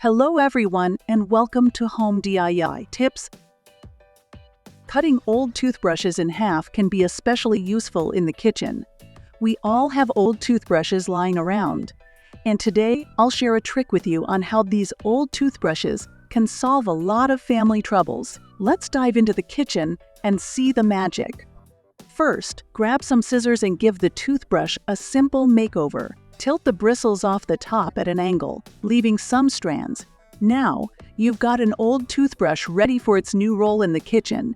Hello everyone and welcome to Home DIY Tips. Cutting old toothbrushes in half can be especially useful in the kitchen. We all have old toothbrushes lying around, and today I'll share a trick with you on how these old toothbrushes can solve a lot of family troubles. Let's dive into the kitchen and see the magic. First, grab some scissors and give the toothbrush a simple makeover. Tilt the bristles off the top at an angle, leaving some strands. Now, you've got an old toothbrush ready for its new role in the kitchen.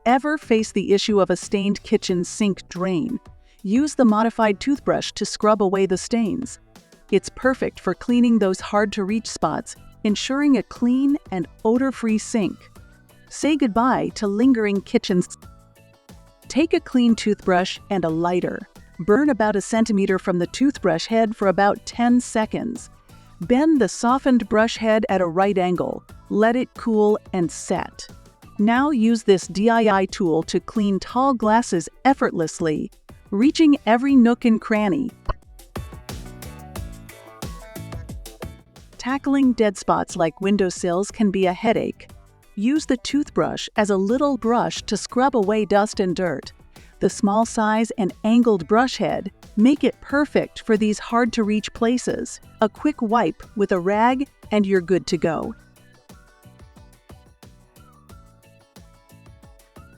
Ever face the issue of a stained kitchen sink drain? Use the modified toothbrush to scrub away the stains. It's perfect for cleaning those hard-to-reach spots, ensuring a clean and odor-free sink. Say goodbye to lingering kitchens. Take a clean toothbrush and a lighter. Burn about 1 centimeter from the toothbrush head for about 10 seconds. Bend the softened brush head at a right angle. Let it cool and set. Now use this DIY tool to clean tall glasses effortlessly, reaching every nook and cranny. Tackling dead spots like windowsills can be a headache. Use the toothbrush as a little brush to scrub away dust and dirt. The small size and angled brush head make it perfect for these hard-to-reach places. A quick wipe with a rag and you're good to go.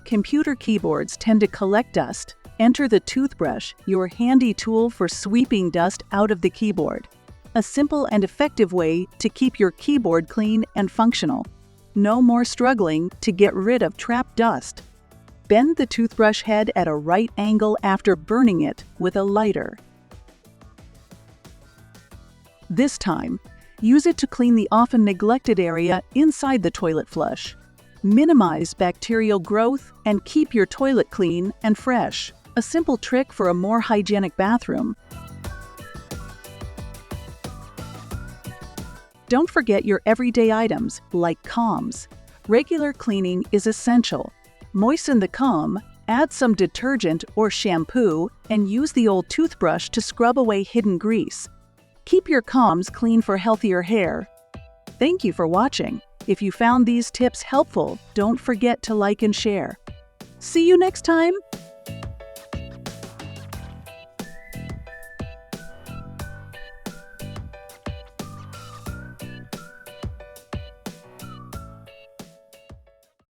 Computer keyboards tend to collect dust. Enter the toothbrush, your handy tool for sweeping dust out of the keyboard. A simple and effective way to keep your keyboard clean and functional. No more struggling to get rid of trapped dust. Bend the toothbrush head at a right angle after burning it with a lighter. This time, use it to clean the often neglected area inside the toilet flush. Minimize bacterial growth and keep your toilet clean and fresh. A simple trick for a more hygienic bathroom. Don't forget your everyday items like combs. Regular cleaning is essential. Moisten the comb, add some detergent or shampoo, and use the old toothbrush to scrub away hidden grease. Keep your combs clean for healthier hair. Thank you for watching. If you found these tips helpful, don't forget to like and share. See you next time!